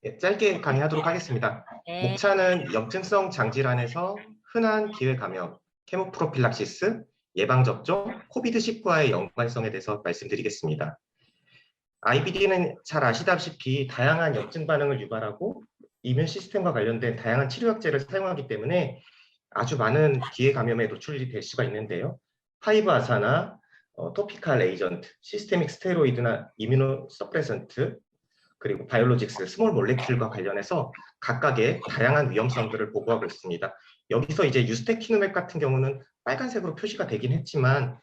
예, 짧게 강의하도록 하겠습니다. 네. 목차는 염증성 장질환에서 흔한 기회 감염, 케모프로필락시스, 예방접종, 코비드19와의 연관성에 대해서 말씀드리겠습니다. IBD는 잘 아시다시피 다양한 염증 반응을 유발하고 이뮨 시스템과 관련된 다양한 치료약제를 사용하기 때문에 아주 많은 기회 감염에 노출이 될 수가 있는데요. 파이브 아사나 토피칼 에이전트, 시스테믹 스테로이드나 이뮤노 서프레센트, 그리고 바이올로직스, 스몰 몰레큘과 관련해서 각각의 다양한 위험성들을 보고하고 있습니다. 여기서 이제 유스테키누맵 같은 경우는 빨간색으로 표시가 되긴 했지만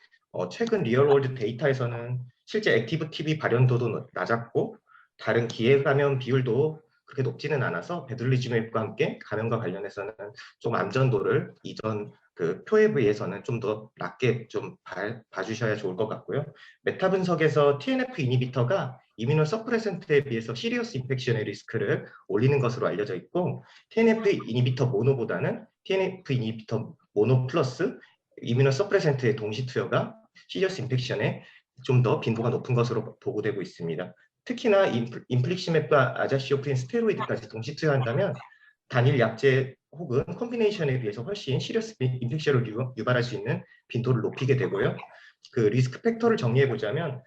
최근 리얼월드 데이터에서는 실제 액티브 TB 발현도도 낮았고 다른 기회 감염 비율도 그렇게 높지는 않아서 베들리지맵과 함께 감염과 관련해서는 좀 안전도를 이전 그 표에 비해서는 좀 더 낮게 좀 봐주셔야 좋을 것 같고요. 메타 분석에서 TNF 이니비터가 이뮤노 서프레센트에 비해서 시리어스 인펙션의 리스크를 올리는 것으로 알려져 있고 TNF 이니비터 모노보다는 TNF 이니비터 모노 플러스 이뮤노 서프레센트의 동시 투여가 시리어스 인펙션에 좀 더 빈도가 높은 것으로 보고되고 있습니다. 특히나 인플릭시맵과 아자시오프린 스테로이드까지 동시 투여한다면 단일 약제 혹은 콤비네이션에 비해서 훨씬 시리어스 인펙션을 유발할 수 있는 빈도를 높이게 되고요. 그 리스크 팩터를 정리해 보자면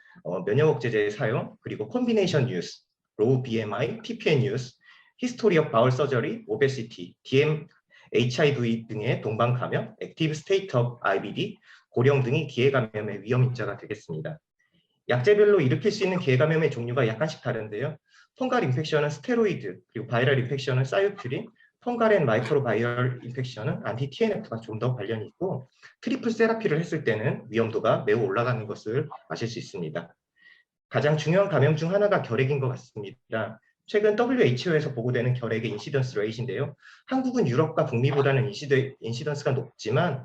면역 억제제의 사용, 그리고 콤비네이션 유스, 로우 BMI, TPN 유스, 히스토리 업 바울 서저리, 오베시티, DM, HIV 등의 동반 감염, 액티브 스테이트 업 IBD, 고령 등이 기회 감염의 위험 인자가 되겠습니다. 약제별로 일으킬 수 있는 기회 감염의 종류가 약간씩 다른데요. 펑갈 인펙션은 스테로이드, 그리고 바이럴 인펙션은 사이오큐린, 펑갈 앤 마이크로바이럴 인펙션은 안티 TNF가 좀 더 관련이 있고 트리플 세라피를 했을 때는 위험도가 매우 올라가는 것을 아실 수 있습니다. 가장 중요한 감염 중 하나가 결핵인 것 같습니다. 최근 WHO에서 보고되는 결핵의 인시던스 레이트인데요. 한국은 유럽과 북미보다는 인시던스가 높지만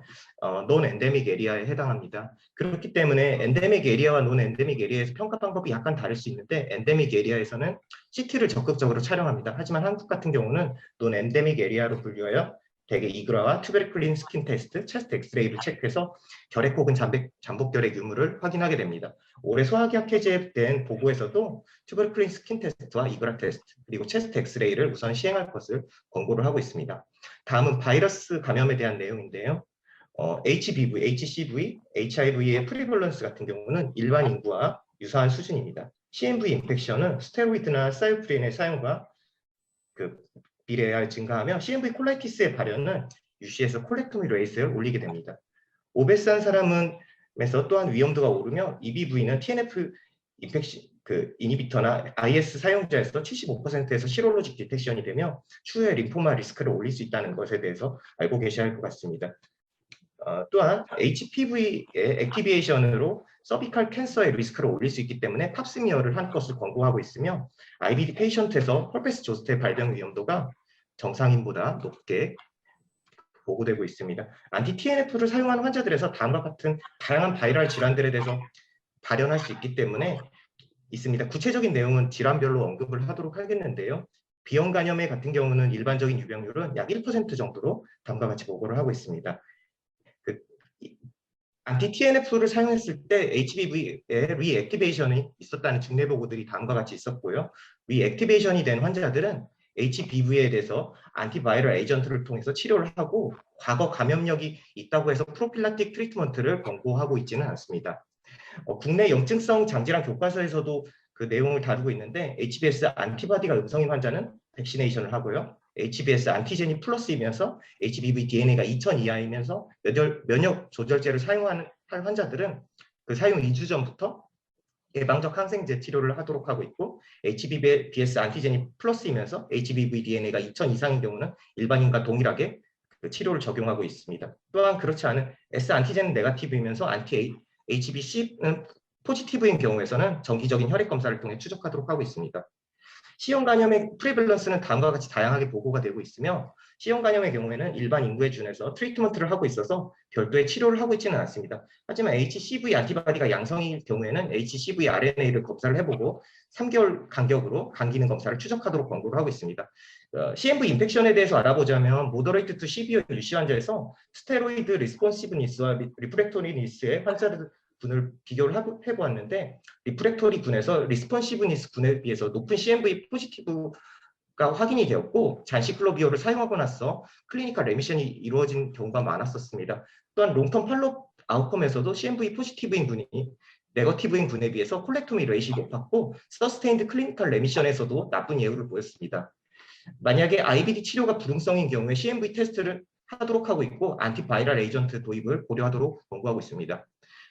논 엔데믹 에리아에 해당합니다. 그렇기 때문에 엔데믹 에리아와 논 엔데믹 에리아에서 평가 방법이 약간 다를 수 있는데 엔데믹 에리아에서는 CT를 적극적으로 촬영합니다. 하지만 한국 같은 경우는 논 엔데믹 에리아로 분류하여 대개 이그라와 투베르클린 스킨 테스트, 체스트 엑스레이를 체크해서 결핵 혹은 잠복 결핵 유무를 확인하게 됩니다. 올해 소화기학 해제된 보고에서도 투베르클린 스킨 테스트와 이그라 테스트 그리고 체스트 엑스레이를 우선 시행할 것을 권고를 하고 있습니다. 다음은 바이러스 감염에 대한 내용인데요. HBV, HCV, HIV의 프리벌런스 같은 경우는 일반 인구와 유사한 수준입니다. CMV 인펙션은 스테로이드나 사이오프린의 사용과 비례하여 증가하며 CMV 콜라이티스의 발현은 유시에서 콜렉토미 레이스를 올리게 됩니다. 오베스한 사람은에서 또한 위험도가 오르며 EBV는 TNF 인펙션 이니비터나 IS 사용자에서 75%에서 시롤로직 디텍션이 되며 추후에 림포마 리스크를 올릴 수 있다는 것에 대해서 알고 계셔야 할 것 같습니다. 또한 HPV의 액티베이션으로 서비칼 캔서의 리스크를 올릴 수 있기 때문에 팝스미어를 한 것을 권고하고 있으며 IBD 페이션트에서 헐페스 조스트의 발병 위험도가 정상인보다 높게 보고되고 있습니다. 안티 TNF를 사용하는 환자들에서 다음과 같은 다양한 바이럴 질환들에 대해서 발현할 수 있기 때문에 있습니다. 구체적인 내용은 질환별로 언급을 하도록 하겠는데요. 비형 간염의 같은 경우는 일반적인 유병률은 약 1% 정도로 다음과 같이 보고를 하고 있습니다. 안티 TNF를 사용했을 때 HBV의 리액티베이션이 있었다는 증례 보고들이 다음과 같이 있었고요. 리액티베이션이 된 환자들은 HBV에 대해서 안티바이럴 에이전트를 통해서 치료를 하고 과거 감염력이 있다고 해서 프로필락틱 트리트먼트를 권고하고 있지는 않습니다. 국내 염증성 장질환 교과서에서도 그 내용을 다루고 있는데 HBS 안티바디가 음성인 환자는 백시네이션을 하고요. HBS 안티제니 플러스이면서 HBV DNA가 2000 이하이면서 면역 조절제를 사용하는 환자들은 그 사용 2주 전부터 예방적 항생제 치료를 하도록 하고 있고 HBS 안티제니 플러스이면서 HBV DNA가 2000 이상인 경우는 일반인과 동일하게 그 치료를 적용하고 있습니다. 또한 그렇지 않은 S 안티제는 네거티브이면서 안티 HBC는 포지티브인 경우에서는 정기적인 혈액 검사를 통해 추적하도록 하고 있습니다. C형 간염의 프리밸런스는 다음과 같이 다양하게 보고가 되고 있으며 C형 간염의 경우에는 일반 인구에 준해서 트리트먼트를 하고 있어서 별도의 치료를 하고 있지는 않습니다. 하지만 HCV 안티바디가 양성일 경우에는 HCV RNA를 검사를 해보고 3개월 간격으로 간 기능 검사를 추적하도록 권고를 하고 있습니다. CMV 인펙션에 대해서 알아보자면 모더레이트 투 시비어 유시 환자에서 스테로이드 리스폰시브니스와 리프렉토리니스의 환자들 군을 비교를 해보았는데 리프렉토리 군에서 리스폰시브니스 군에 비해서 높은 CMV 포지티브 확인이 되었고 잔시클로비오를 사용하고 나서 클리니컬 레미션이 이루어진 경우가 많았었습니다. 또한 롱텀 팔로우 아웃컴에서도 CMV 포지티브인 분이 네거티브인 분에 비해서 콜렉토미 레이시 높았고 서스테인드 클리니컬 레미션에서도 나쁜 예후를 보였습니다. 만약에 IBD 치료가 불응성인 경우에 CMV 테스트를 하도록 하고 있고 안티바이럴 에이전트 도입을 고려하도록 권고하고 있습니다.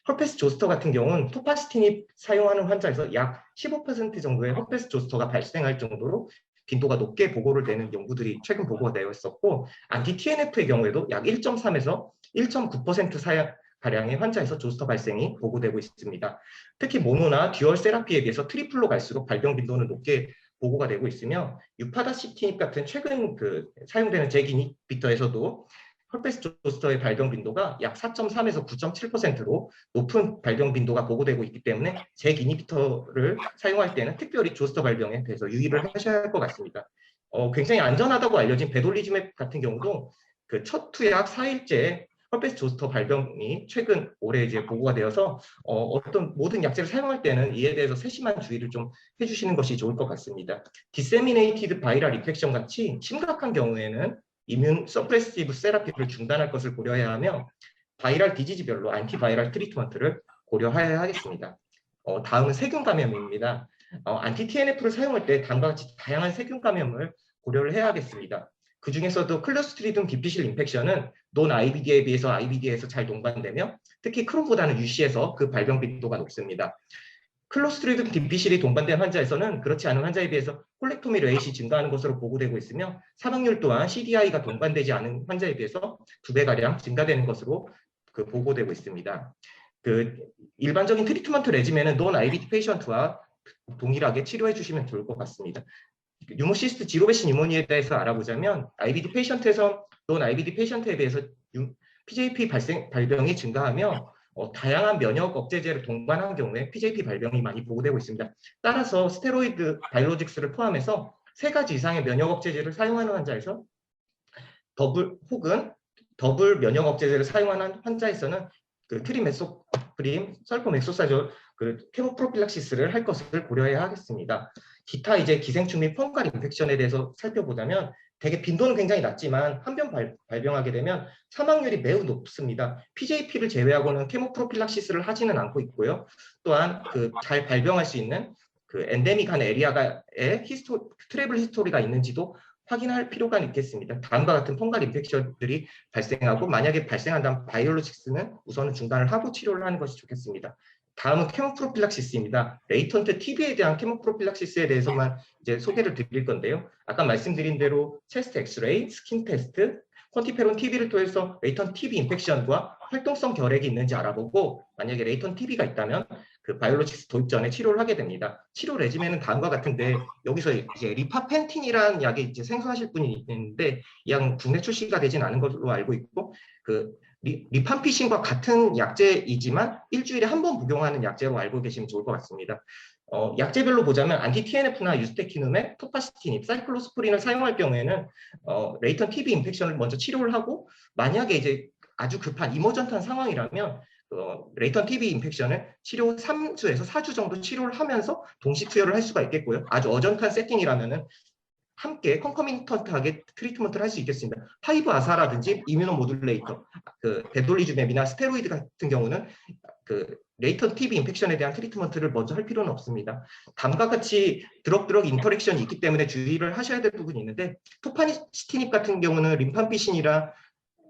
헐페스 조스터 같은 경우는 토파스티닙 사용하는 환자에서 약 15% 정도의 헐페스 조스터가 발생할 정도로 빈도가 높게 보고를 내는 연구들이 최근 보고가 되어 있었고 안티 TNF의 경우에도 약 1.3에서 1.9% 가량의 환자에서 조스터 발생이 보고되고 있습니다. 특히 모노나 듀얼 세라피에 비해서 트리플로 갈수록 발병 빈도는 높게 보고가 되고 있으며 유파다시티닙 같은 최근 사용되는 잭 이니비터에서도 헐페스 조스터의 발병 빈도가 약 4.3에서 9.7%로 높은 발병 빈도가 보고되고 있기 때문에 잭 이니비터를 사용할 때는 특별히 조스터 발병에 대해서 유의를 하셔야 할 것 같습니다. 굉장히 안전하다고 알려진 베돌리즈맵 같은 경우도 첫 투약 4일째 헐페스 조스터 발병이 최근 올해 이제 보고가 되어서 어떤 모든 약제를 사용할 때는 이에 대해서 세심한 주의를 좀 해주시는 것이 좋을 것 같습니다. 디세미네이티드 바이럴 인펙션 같이 심각한 경우에는 이뮨 서프레시브 세라피를 중단할 것을 고려해야 하며 바이럴 디지즈별로 안티바이럴 트리트먼트를 고려해야 하겠습니다. 다음은 세균 감염입니다. 안티 TNF를 사용할 때 다음과 같이 다양한 세균 감염을 고려를 해야 하겠습니다. 그 중에서도 클로스트리듬 디피실 인펙션은 논 IBD에 비해서 IBD에서 잘 동반되며 특히 크론보다는 UC에서 그 발병 빈도가 높습니다. 클로스트리듬 디피실이 동반된 환자에서는 그렇지 않은 환자에 비해서 콜렉토미 레이시 증가하는 것으로 보고되고 있으며 사망률 또한 CDI가 동반되지 않은 환자에 비해서 2배가량 증가되는 것으로 보고되고 있습니다. 일반적인 트리트먼트 레지멘은 논 IBD 페이션트와 동일하게 치료해 주시면 좋을 것 같습니다. 뉴모시스트 지로베시 뉴모니에 대해서 알아보자면 IBD 페이션트에서 논 IBD 페이션트에 비해서 PJP 발병이 증가하며 다양한 면역 억제제를 동반한 경우에 PJP 발병이 많이 보고되고 있습니다. 따라서 스테로이드 바이오로직스를 포함해서 3가지 이상의 면역 억제제를 사용하는 환자에서 더블 면역 억제제를 사용하는 환자에서는 트리메소프림, 설포맥소사졸, 케모프로필락시스를 할 것을 고려해야 하겠습니다. 기타 기생충 및 펑갈 인펙션에 대해서 살펴보자면 대개 빈도는 굉장히 낮지만 한 번 발병하게 되면 사망률이 매우 높습니다. PJP를 제외하고는 케모프로필락시스를 하지는 않고 있고요. 또한 잘 발병할 수 있는 엔데믹한 에리아가의 트래블 히스토리가 있는지도 확인할 필요가 있겠습니다. 다음과 같은 펑갈 인펙션들이 발생하고 만약에 발생한다면 바이올로직스는 우선은 중단을 하고 치료를 하는 것이 좋겠습니다. 다음은 케모프로필락시스입니다. 레이턴트 TB에 대한 케모프로필락시스에 대해서만 소개를 드릴 건데요. 아까 말씀드린 대로 체스트 엑스레이, 스킨 테스트, 퀀티페론 TB를 통해서 레이턴트 TB 인펙션과 활동성 결핵이 있는지 알아보고 만약에 레이턴트 TB가 있다면 바이올로직스 도입 전에 치료를 하게 됩니다. 치료 레지멘은 다음과 같은데 여기서 리파펜틴이라는 약이 생소하실 분이 있는데 이 약은 국내 출시가 되진 않은 것으로 알고 있고 리팜피신과 같은 약제이지만 일주일에 한 번 복용하는 약제로 알고 계시면 좋을 것 같습니다. 약제별로 보자면 안티-TNF나 유스테키눔에 토파시티닙, 사이클로스프린을 사용할 경우에는 레이턴 TB 인펙션을 먼저 치료를 하고 만약에 아주 급한 이머전트한 상황이라면 레이턴 TB 인펙션을 치료 3주에서 4주 정도 치료를 하면서 동시 투여를 할 수가 있겠고요. 아주 어전트한 세팅이라면은 함께 컨커미턴트하게 트리트먼트를 할 수 있겠습니다. 하이브 아사라든지 이뮤노 모듈레이터, 베돌리주맵이나 스테로이드 같은 경우는 레이턴 TB 인펙션에 대한 트리트먼트를 먼저 할 필요는 없습니다. 다음과 같이 드럭 인터랙션이 있기 때문에 주의를 하셔야 될 부분이 있는데 토파시티닙 같은 경우는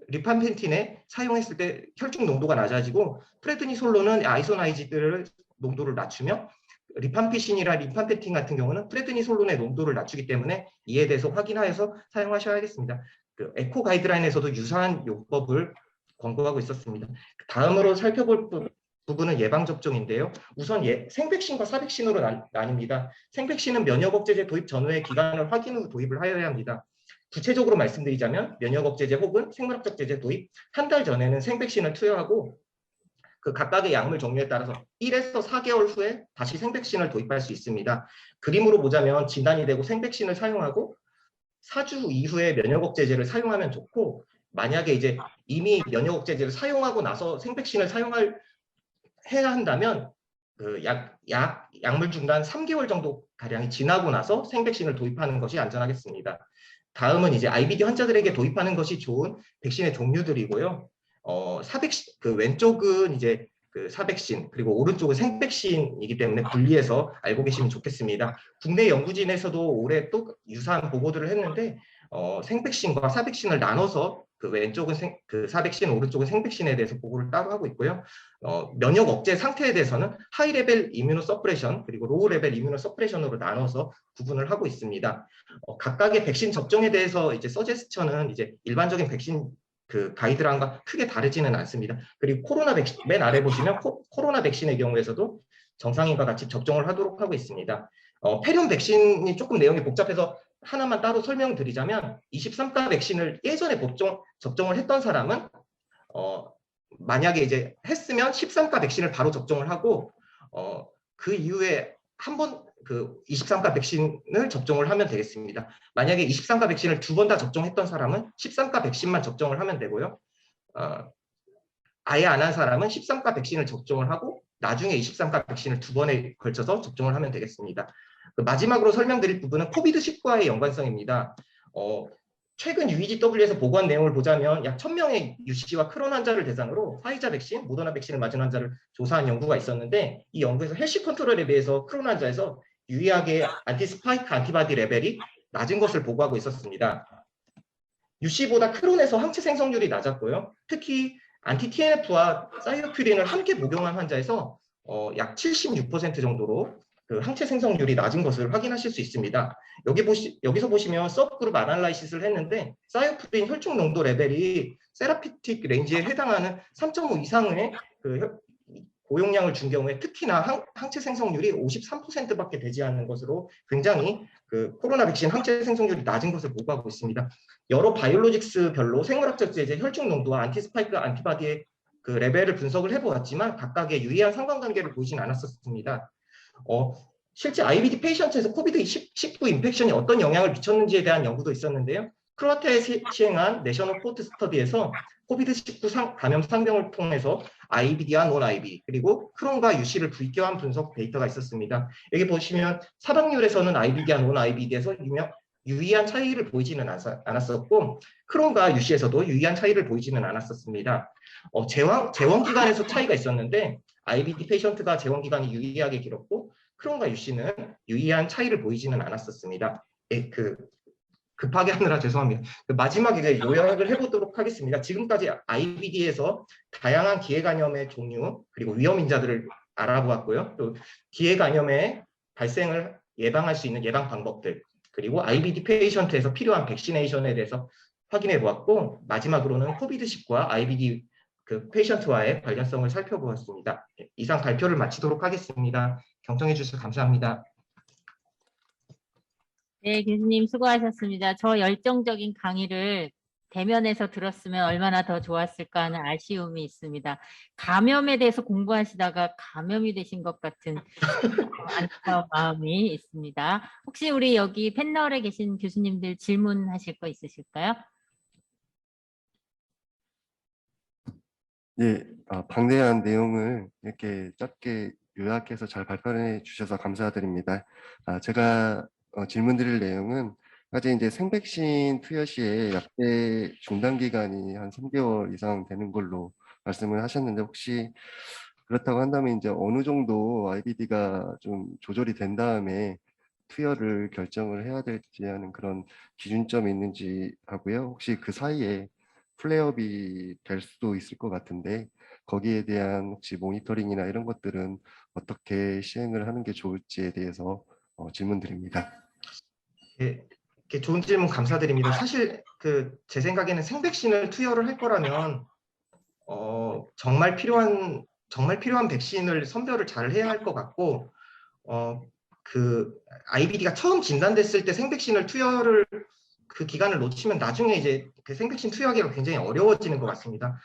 리팜펜틴에 사용했을 때 혈중 농도가 낮아지고 프레드니솔론은 아이소나이지드를 농도를 낮추며 리팜피신이나 리팜펜틴 같은 경우는 프레드니솔론의 농도를 낮추기 때문에 이에 대해서 확인하여서 사용하셔야겠습니다. 에코 가이드라인에서도 유사한 요법을 권고하고 있었습니다. 다음으로 살펴볼 부분은 예방접종인데요. 우선 생백신과 사백신으로 나뉩니다. 생백신은 면역억제제 도입 전후의 기간을 확인 후 도입을 하여야 합니다. 구체적으로 말씀드리자면 면역억제제 혹은 생물학적 제제 도입 한 달 전에는 생백신을 투여하고 각각의 약물 종류에 따라서 1에서 4개월 후에 다시 생백신을 도입할 수 있습니다. 그림으로 보자면 진단이 되고 생백신을 사용하고 4주 이후에 면역억제제를 사용하면 좋고 만약에 이미 면역억제제를 사용하고 나서 생백신을 해야 한다면 약물 중단 3개월 정도 가량이 지나고 나서 생백신을 도입하는 것이 안전하겠습니다. 다음은 이제 IBD 환자들에게 도입하는 것이 좋은 백신의 종류들이고요. 그 왼쪽은 이제 그 사백신, 그리고 오른쪽은 생백신이기 때문에 분리해서 알고 계시면 좋겠습니다. 국내 연구진에서도 올해 또 유사한 보고들을 했는데 생백신과 사백신을 나눠서 그 왼쪽은 그 사백신, 오른쪽은 생백신에 대해서 보고를 따로 하고 있고요. 면역 억제 상태에 대해서는 하이 레벨 이뮤노 서프레션 그리고 로우 레벨 이뮤노 서프레션으로 나눠서 구분을 하고 있습니다. 각각의 백신 접종에 대해서 이제 서제스천은 이제 일반적인 백신 그 가이드라인과 크게 다르지는 않습니다. 그리고 코로나 백신 맨 아래 보시면 코로나 백신의 경우에서도 정상인과 같이 접종을 하도록 하고 있습니다. 폐렴 백신이 조금 내용이 복잡해서 하나만 따로 설명드리자면 23가 백신을 예전에 접종을 했던 사람은 만약에 이제 했으면 13가 백신을 바로 접종을 하고 그 이후에 한 번 그 23가 백신을 접종을 하면 되겠습니다. 만약에 23가 백신을 2번 다 접종했던 사람은 13가 백신만 접종을 하면 되고요. 아예 안 한 사람은 13가 백신을 접종을 하고 나중에 23가 백신을 2번에 걸쳐서 접종을 하면 되겠습니다. 마지막으로 설명드릴 부분은 코비드19와의 연관성입니다. 최근 UEGW에서 보고한 내용을 보자면 약 1000명의 UC와 크론 환자를 대상으로 화이자 백신, 모더나 백신을 맞은 환자를 조사한 연구가 있었는데 이 연구에서 헬시 컨트롤에 비해서 크론 환자에서 유의하게 안티스파이크 안티바디 레벨이 낮은 것을 보고하고 있었습니다. UC보다 크론에서 항체 생성률이 낮았고요. 특히 안티-TNF와 사이오큐린을 함께 복용한 환자에서 약 76% 정도로 그 항체 생성률이 낮은 것을 확인하실 수 있습니다. 여기서 보시면 서브그룹 아날라이시스를 했는데 사이오큐린 혈중 농도 레벨이 세라피틱 레인지에 해당하는 3.5 이상의 그 고용량을 준 경우에 특히나 항체 생성률이 53%밖에 되지 않는 것으로 굉장히 그 코로나 백신 항체 생성률이 낮은 것을 보고하고 있습니다. 여러 바이올로직스별로 생물학적 제제 혈중 농도와 안티스파이크 안티바디의 그 레벨을 분석을 해보았지만 각각의 유의한 상관관계를 보이진 않았었습니다. 실제 IBD 페이션트에서 코비드19 인펙션이 어떤 영향을 미쳤는지에 대한 연구도 있었는데요. 크로아티아에 시행한 내셔널 포트 스터디에서 코비드19 감염 상병을 통해서 IBD와 논 IBD 그리고 크론과 UC를 비교한 분석 데이터가 있었습니다. 여기 보시면 사망률에서는 IBD와 논 IBD에서 유의한 차이를 보이지는 않았었고 크론과 UC에서도 유의한 차이를 보이지는 않았었습니다. 재원 기간에서 차이가 있었는데 IBD 페이션트가 재원 기간이 유의하게 길었고 크론과 UC는 유의한 차이를 보이지는 않았었습니다. 급하게 하느라 죄송합니다. 마지막에 요약을 해보도록 하겠습니다. 지금까지 IBD에서 다양한 기회감염의 종류 그리고 위험 인자들을 알아보았고요. 또 기회감염의 발생을 예방할 수 있는 예방 방법들 그리고 IBD 페이션트에서 필요한 백시네이션에 대해서 확인해 보았고 마지막으로는 코비드19와 IBD 그 페이션트와의 관련성을 살펴보았습니다. 이상 발표를 마치도록 하겠습니다. 경청해 주셔서 감사합니다. 네, 교수님 수고하셨습니다. 저 열정적인 강의를 대면에서 들었으면 얼마나 더 좋았을까 하는 아쉬움이 있습니다. 감염에 대해서 공부하시다가 감염이 되신 것 같은 안타까운 마음이 있습니다. 혹시 우리 여기 패널에 계신 교수님들 질문하실 거 있으실까요? 네, 방대한 내용을 이렇게 짧게 요약해서 잘 발표해 주셔서 감사드립니다. 제가 질문 드릴 내용은 아직 이제 생백신 투여 시에 약대 중단 기간이 한 3개월 이상 되는 걸로 말씀을 하셨는데 혹시 그렇다고 한다면 이제 어느 정도 IBD가 좀 조절이 된 다음에 투여를 결정을 해야 될지 하는 그런 기준점이 있는지 하고요. 혹시 그 사이에 플레이업이 될 수도 있을 것 같은데 거기에 대한 혹시 모니터링이나 이런 것들은 어떻게 시행을 하는 게 좋을지에 대해서 질문드립니다. 네, 좋은 질문 감사드립니다. 사실 제 생각에는 생백신을 투여를 할 거라면 정말 필요한 백신을 선별을 잘 해야 할 것 같고 IBD가 처음 진단됐을 때 생백신을 투여를 그 기간을 놓치면 나중에 이제 그 생백신 투여하기가 굉장히 어려워지는 것 같습니다.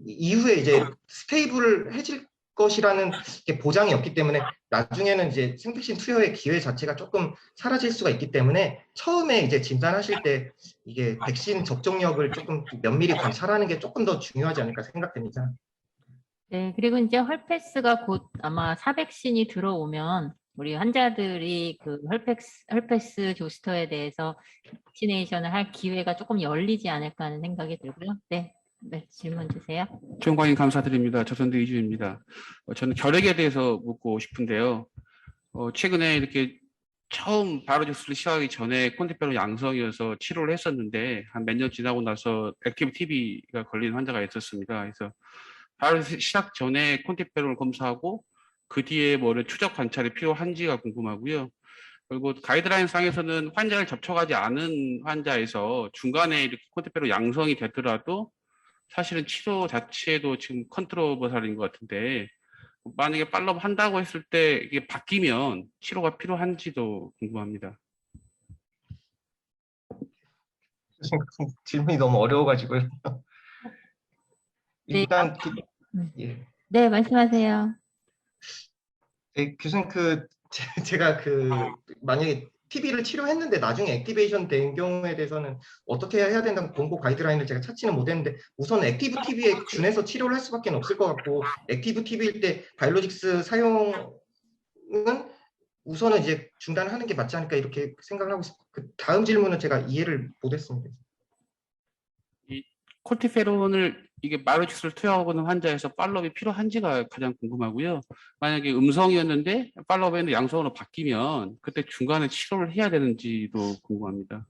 이후에 이제 스테이블해질 것이라는 보장이 없기 때문에 나중에는 이제 생백신 투여의 기회 자체가 조금 사라질 수가 있기 때문에 처음에 이제 진단하실 때 이게 백신 접종력을 조금 면밀히 관찰하는 게 조금 더 중요하지 않을까 생각됩니다. 네, 그리고 이제 헐패스가 곧 아마 사백신이 들어오면 우리 환자들이 그 헐페스 조스터에 대해서 백시네이션을 할 기회가 조금 열리지 않을까 하는 생각이 들고요. 네, 네 질문 주세요. 좋은 강의 감사드립니다. 조선대 이주입니다. 저는 결핵에 대해서 묻고 싶은데요. 최근에 이렇게 처음 바이오로직스를 시작하기 전에 콘티페론 양성이어서 치료를 했었는데 한 몇 년 지나고 나서 액티브 TB가 걸린 환자가 있었습니다. 그래서 바이오로직스 시작 전에 콘티페론을 검사하고 그 뒤에 뭐 추적 관찰이 필요한지가 궁금하고요. 그리고 가이드라인 상에서는 환자를 접촉하지 않은 환자에서 중간에 이렇게 콘티페론 양성이 되더라도 사실은 치료 자체도 지금 컨트로버설인 것 같은데 만약에 팔로업 한다고 했을 때 이게 바뀌면 치료가 필요한지도 궁금합니다. 질문이 너무 어려워가지고요. 네. 일단 예. 네, 말씀하세요. 네, 교수님 제가 만약에 TB를 치료했는데 나중에 액티베이션 된 경우에 대해서는 어떻게 해야 된다는 공고 가이드라인을 제가 찾지는 못했는데 우선 액티브 TB에 준해서 치료를 할 수밖에 없을 것 같고 액티브 TB일 때 바이오로직스 사용은 우선은 이제 중단하는 게 맞지 않을까 이렇게 생각을 하고 있습니다. 그 다음 질문은 제가 이해를 못했습니다. 이 콘티페론을 이게 바이오로직스를 투여하고는 환자에서 팔로업이 필요한지가 가장 궁금하고요. 만약에 음성이었는데 팔로업에는 양성으로 바뀌면 그때 중간에 치료를 해야 되는지도 궁금합니다.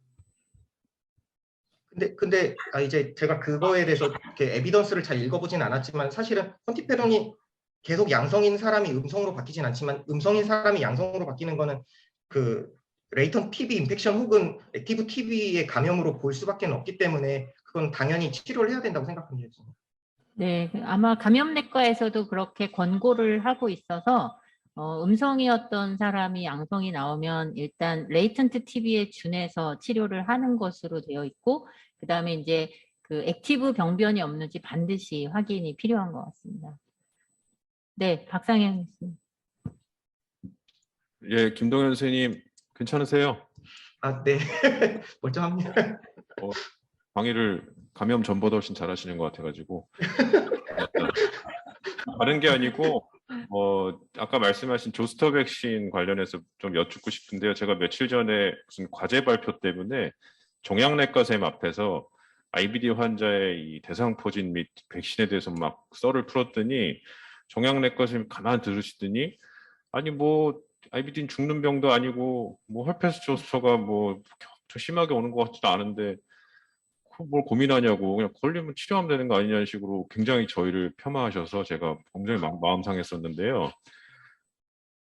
근데 이제 제가 그거에 대해서 이렇게 에비던스를 잘 읽어보진 않았지만 사실은 콘티페론이 계속 양성인 사람이 음성으로 바뀌진 않지만 음성인 사람이 양성으로 바뀌는 거는 그 레이턴 TB 인펙션 혹은 액티브 TB의 감염으로 볼 수밖에 없기 때문에 그건 당연히 치료를 해야 된다고 생각합니다. 네, 아마 감염내과에서도 그렇게 권고를 하고 있어서 음성이었던 사람이 양성이 나오면 일단 레이턴트 TB에 준해서 치료를 하는 것으로 되어 있고 그 다음에 이제 그 액티브 병변이 없는지 반드시 확인이 필요한 것 같습니다. 네, 박상현 교수님. 예, 김동현 선생님 괜찮으세요? 아, 네. 멀쩡합니다. 강의를 감염 전보다 훨씬 잘하시는 것 같아가지고 다른 게 아니고 아까 말씀하신 조스터 백신 관련해서 좀 여쭙고 싶은데요. 제가 며칠 전에 무슨 과제 발표 때문에 종양내과쌤 앞에서 IBD 환자의 이 대상포진 및 백신에 대해서 막 썰을 풀었더니 종양내과쌤 가만 들으시더니 아니 뭐 IBD는 죽는 병도 아니고 뭐 헐페스 조스터가 뭐 심하게 오는 것 같지도 않은데 뭘 고민하냐고 그냥 걸리면 치료하면 되는 거 아니냐는 식으로 굉장히 저희를 폄하하셔서 제가 굉장히 마음 상했었는데요.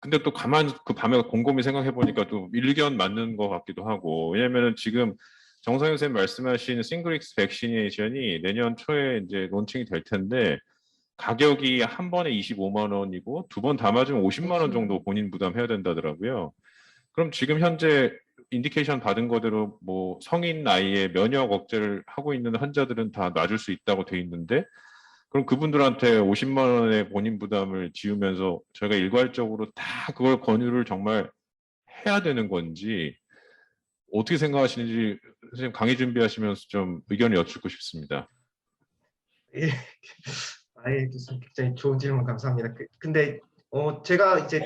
근데 또 가만 그 밤에 곰곰이 생각해 보니까 또 일견 맞는 것 같기도 하고 왜냐면은 지금 정상현 선생님 말씀하신 싱글릭스 백시네이션이 내년 초에 이제 론칭이 될 텐데 가격이 한 번에 25만 원이고 두 번 다 맞으면 50만 원 정도 본인 부담해야 된다더라고요. 그럼 지금 현재 인디케이션 받은 거대로 뭐 성인 나이에 면역 억제를 하고 있는 환자들은 다 놔줄 수 있다고 돼 있는데 그럼 그분들한테 50만 원의 본인 부담을 지우면서 저희가 일괄적으로 다 그걸 권유를 정말 해야 되는 건지 어떻게 생각하시는지 선생님 강의 준비하시면서 좀 의견을 여쭙고 싶습니다. 예. 아예 굉장히 좋은 질문 감사합니다. 근데 제가 이제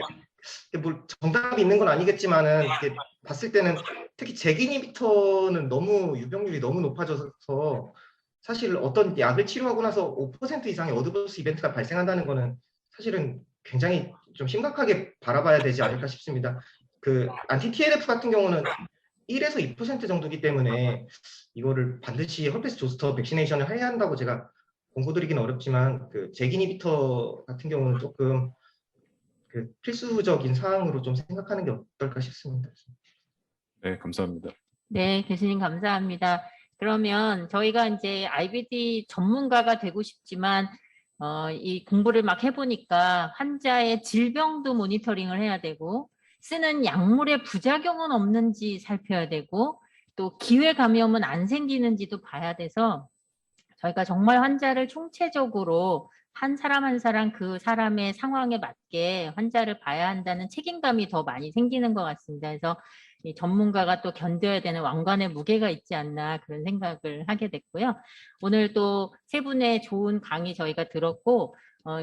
뭐 정답이 있는 건 아니겠지만은 이렇게 봤을 때는 특히 잭 이니비터는 너무 유병률이 너무 높아져서 사실 어떤 약을 치료하고 나서 5% 이상의 어드버스 이벤트가 발생한다는 거는 사실은 굉장히 좀 심각하게 바라봐야 되지 않을까 싶습니다. 그 안티 TNF 같은 경우는 1에서 2% 정도이기 때문에 이거를 반드시 헐페스 조스터 백시네이션을 해야 한다고 제가 공고드리기는 어렵지만 그 잭 이니비터 같은 경우는 조금 그 필수적인 사항으로 좀 생각하는 게 어떨까 싶습니다. 네, 감사합니다. 네, 교수님 감사합니다. 그러면 저희가 이제 IBD 전문가가 되고 싶지만 이 공부를 막 해보니까 환자의 질병도 모니터링을 해야 되고 쓰는 약물의 부작용은 없는지 살펴야 되고 또 기회 감염은 안 생기는지도 봐야 돼서 저희가 정말 환자를 총체적으로 한 사람 한 사람 그 사람의 상황에 맞게 환자를 봐야 한다는 책임감이 더 많이 생기는 것 같습니다. 그래서 이 전문가가 또 견뎌야 되는 왕관의 무게가 있지 않나 그런 생각을 하게 됐고요. 오늘 또 세 분의 좋은 강의 저희가 들었고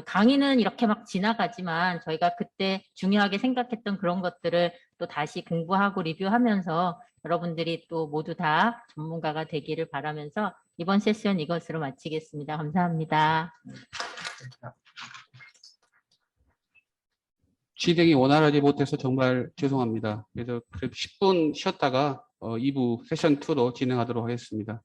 강의는 이렇게 막 지나가지만 저희가 그때 중요하게 생각했던 그런 것들을 또 다시 공부하고 리뷰하면서 여러분들이 또 모두 다 전문가가 되기를 바라면서 이번 세션 이것으로 마치겠습니다. 감사합니다. 진행이 원활하지 못해서 정말 죄송합니다. 그래서 10분 쉬었다가 2부 세션 2로 진행하도록 하겠습니다.